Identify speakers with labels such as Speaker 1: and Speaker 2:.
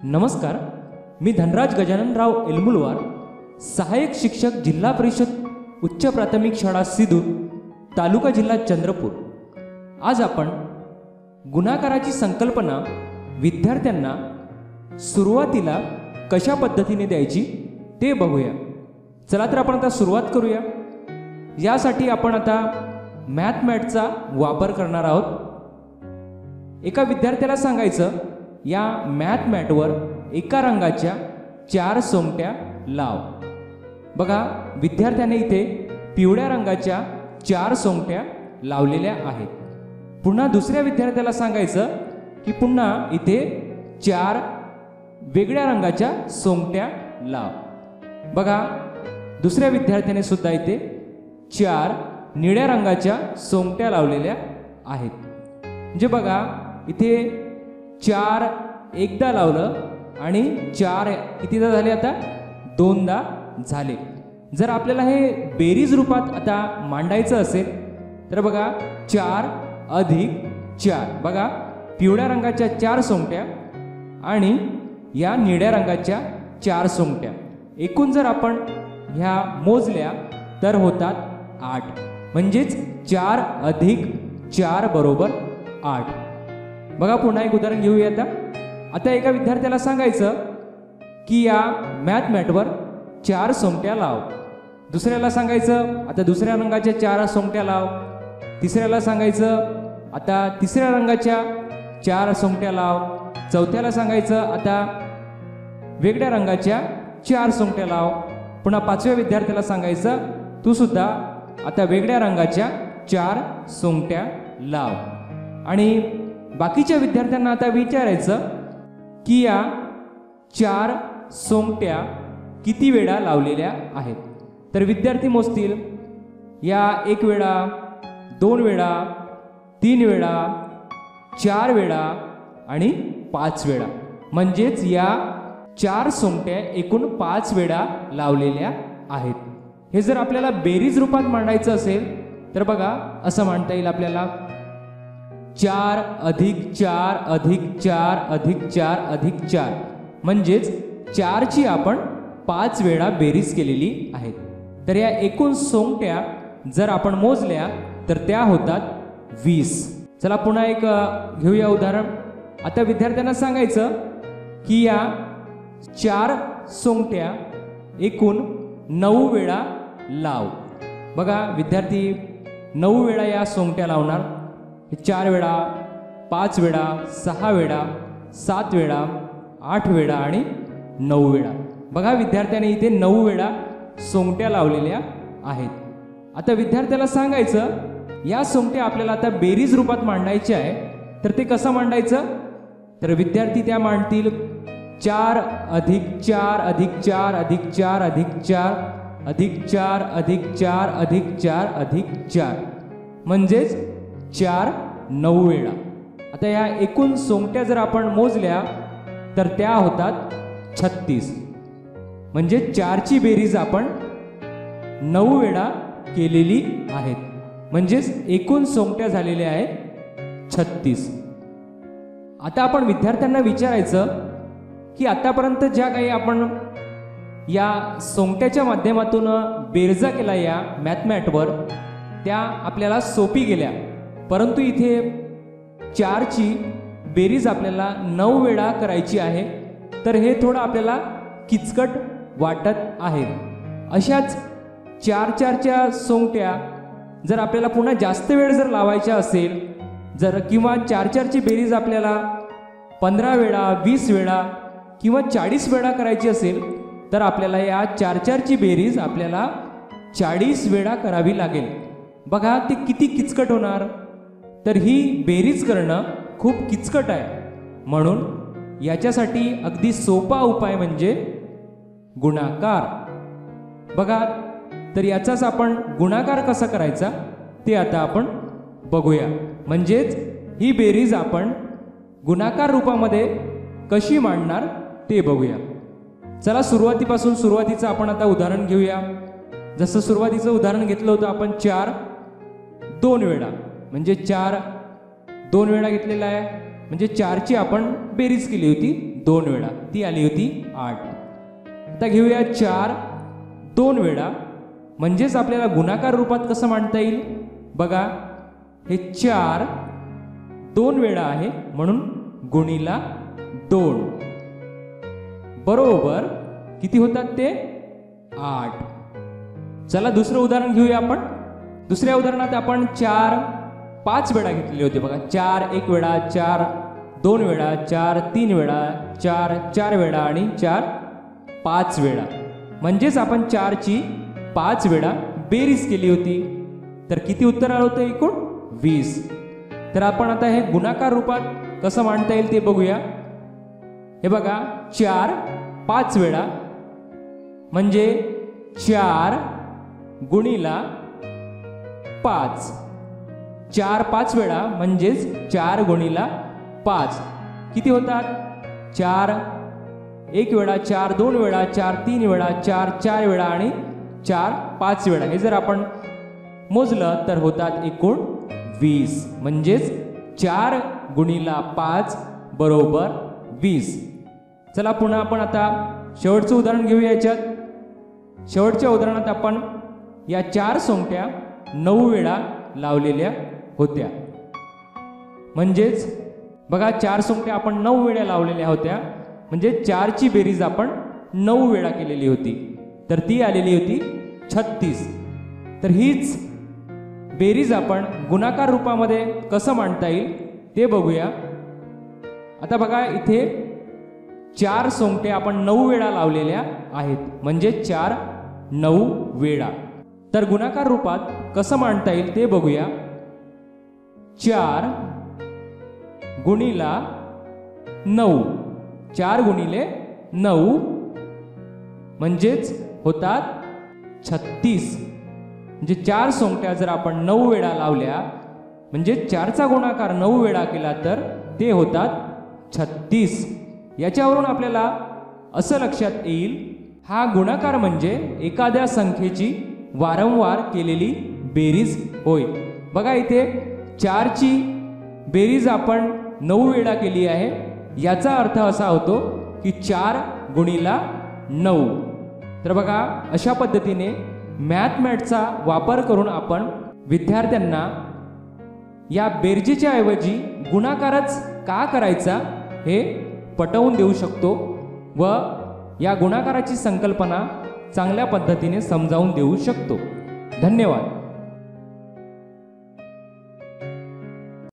Speaker 1: नमस्कार, मी धनराज गजाननराव एलमुलवार, सहाय्यक शिक्षक जिल्हा परिषद उच्च प्राथमिक शाळा सिदूर, तालुका जिल्हा चंद्रपूर। आज आपण गुणाकाराची संकल्पना विद्यार्थ्यांना सुरुवातीला कशा पद्धतीने द्यायची ते बघूया। चला तर आपण आता सुरुवात करूया। यासाठी आपण आता मॅथमॅटचा वापर करणार आहोत। एका विद्यार्थ्याला सांगायचं, या मॅथमॅटवर एका रंगाच्या 4 सोंगट्या लाव। बघा, विद्यार्थ्याने इथे पिवळ्या रंगाच्या 4 सोंगट्या लावलेल्या आहेत। पुन्हा दुसऱ्या विद्यार्थ्याला सांगायचं की पुन्हा इथे 4 वेगळ्या रंगाच्या सोंगट्या लाव। बघा, दुसऱ्या विद्यार्थ्याने सुद्धा इथे 4 निळ्या रंगाच्या सोंगट्या लावलेल्या आहेत। म्हणजे बघा, इथे 4 एकदा लावलं आणि 4 कितीदा झाले, आता 2दा झाले। जर आपल्याला हे बेरीज रूपात आता मांडायचं असेल तर बघा, 4 अधिक 4, बघा पिवळ्या रंगाच्या 4 सोंगट्या आणि या निळ्या रंगाच्या 4 सोंगट्या, एकूण जर आपण ह्या मोजल्या तर होतात 8। म्हणजेच 4 अधिक 4 बरोबर 8। बघा, पुन्हा एक उदाहरण घेऊया। आता एका विद्यार्थ्याला सांगायचं की या मॅथमॅटवर 4 सोंगट्या लाव। दुसऱ्याला सांगायचं आता दुसऱ्या रंगाच्या 4 सोंगट्या लाव। तिसऱ्याला सांगायचं आता तिसऱ्या रंगाच्या 4 सोंगट्या लाव। चौथ्याला सांगायचं आता वेगळ्या रंगाच्या 4 सोंगट्या लाव। पुन्हा 5व्या विद्यार्थ्याला सांगायचं तू सुद्धा आता वेगळ्या रंगाच्या 4 सोंगट्या लाव। आणि बाकीच्या विद्यार्थ्यांना आता विचारायचं की या 4 सोंगट्या किती वेळा लावलेल्या आहेत। तर विद्यार्थी मोजतील, या 1 वेळा, 2 वेळा, 3 वेळा, 4 वेळा आणि 5 वेळा। म्हणजेच या 4 सोंगट्या एकूण 5 वेळा लावलेल्या आहेत। हे जर आपल्याला बेरीज रूपात मांडायचं असेल तर बघा, असं मांडता येईल आपल्याला, 4 अधिक 4 अधिक 4 अधिक 4 अधिक 4, म्हणजेच 4 ची आपण 5 वेळा बेरीज केलेली आहे। तर या एकूण सोंगट्या जर आपण मोजल्या तर त्या होतात 20। चला पुन्हा एक घेऊया उदाहरण। आता विद्यार्थ्यांना सांगायचं की या 4 सोंगट्या एकूण 9 वेळा लाव। बघा, विद्यार्थी 9 वेळा या सोंगट्या लावणार। 4 वेळा, 5 वेळा, 6 वेळा, 7 वेळा, 8 वेळा आणि 9 वेळा। बघा, विद्यार्थ्याने इथे 9 वेळा सोंगट्या लावलेल्या आहेत। आता विद्यार्थ्याला सांगायचं या सोंगट्या आपल्याला आता बेरीज रूपात मांडायच्या आहे, तर ते कसं मांडायचं? तर विद्यार्थी त्या मांडतील 4 अधिक 4 अधिक 4 अधिक 4 अधिक 4 अधिक 4 अधिक 4 अधिक 4 अधिक 4, म्हणजेच 4 9 वेळा। आता या एकूण सोंगट्या जर आपण मोजल्या तर त्या होतात 36। म्हणजे 4 ची बेरीज आपण 9 वेळा केलेली आहेत। म्हणजेच एकूण सोंगट्या झालेल्या आहेत 36। आता आपण विद्यार्थ्यांना विचारायचं की आतापर्यंत ज्या काही आपण या सोंगट्याच्या माध्यमातून बेरजा केला या मॅथमॅटवर, त्या आपल्याला सोपी गेल्या, परंतु इथे 4 ची बेरीज आपल्याला 9 वेळा करायची आहे, तर हे थोडं आपल्याला किचकट वाटत आहे। अशाच 4 च्या सोंगट्या जर आपल्याला पुन्हा जास्त वेळ जर लावायच्या असेल, जर किंवा 4 ची बेरीज आपल्याला 15 वेळा, 20 वेळा किंवा 40 वेळा करायची असेल, तर आपल्याला या 4 ची बेरीज आपल्याला 40 वेळा करावी लागेल। बघा, ते किती किचकट होणार। तर ही बेरीज करणं खूप किचकट आहे, म्हणून याच्यासाठी अगदी सोपा उपाय म्हणजे गुणाकार। बघा, तर याचाच आपण गुणाकार कसा करायचा ते आता आपण बघूया। म्हणजेच ही बेरीज आपण गुणाकार रूपामध्ये कशी मांडणार ते बघूया। चला सुरुवातीपासून सुरुवातीचं आपण आता उदाहरण घेऊया। जसं सुरुवातीचं उदाहरण घेतलं होतं आपण 4 2 वेळा, म्हणजे 4 2 वेळा घेतलेला आहे, म्हणजे 4ची आपण बेरीज केली होती 2 वेळा, ती आली होती 8. आता घेऊया 4 2 वेळा, म्हणजेच आपल्याला गुणाकार रूपात कसं मांडता येईल बघा. हे 4 2 वेळा आहे म्हणून गुणीला 2 बरोबर किती होतात ते 8. चला दुसरं उदाहरण घेऊया आपण. दुसऱ्या उदाहरणात आपण 4 5 वेळा घेतलेले होते बघा. 4 1 वेळा, 4 2 वेळा, 4 3 वेळा, 4 4 वेळा आणि 4 5 वेळा, म्हणजेच आपण 4ची 5 वेळा बेरीज केली होती. तर किती उत्तर आलं होतं एकूण 20. तर आपण आता हे गुणाकार रूपात कसं मांडता येईल ते बघूया. हे बघा 4 5 वेळा म्हणजे 4 गुणीला 5, 4 5 वेळा म्हणजेच 4 गुणीला 5 किती होतात 4 1 वेळा, 4 2 वेळा, 4 3 वेळा, 4 4 वेळा आणि 4 5 वेळा. हे जर आपण मोजलं तर होतात एकूण 20, म्हणजेच 4 गुणीला 5 बरोबर 20. चला पुन्हा आपण आता शेवटचं उदाहरण घेऊया. याच्यात शेवटच्या उदाहरणात आपण या 4 सोंगट्या 9 वेळा लावलेल्या होत्या, म्हणजेच बघा 4 सोंगट्या आपण 9 वेळा लावलेल्या होत्या, म्हणजे 4ची बेरीज आपण 9 वेळा केलेली होती, तर ती आलेली होती 36. तर हीच बेरीज आपण गुणाकार रूपामध्ये कसं मांडता येईल ते बघूया. आता बघा इथे 4 सोंगटे आपण 9 वेळा लावलेल्या आहेत, म्हणजे 4 9 वेळा. तर गुणाकार रूपात कसं मांडता येईल ते बघूया. 4 गुणीला 9, 4 गुणिले 9 म्हणजेच होतात 36. म्हणजे 4 सोंगट्या जर आपण 9 वेळा लावल्या, म्हणजे 4चा गुणाकार 9 वेळा केला तर ते होतात 36. याच्यावरून आपल्याला असं लक्षात येईल हा गुणाकार म्हणजे एखाद्या संख्येची वारंवार केलेली बेरीज होय. बघा इथे 4ची बेरीज आपण 9 वेळा केली आहे, याचा अर्थ असा होतो की 4 गुणीला 9. तर बघा अशा पद्धतीने मॅथमॅटचा वापर करून आपण विद्यार्थ्यांना या बेरजेच्या ऐवजी गुणाकारच का करायचा हे पटवून देऊ शकतो व या गुणाकाराची संकल्पना चांगल्या पद्धतीने समजावून देऊ शकतो. धन्यवाद.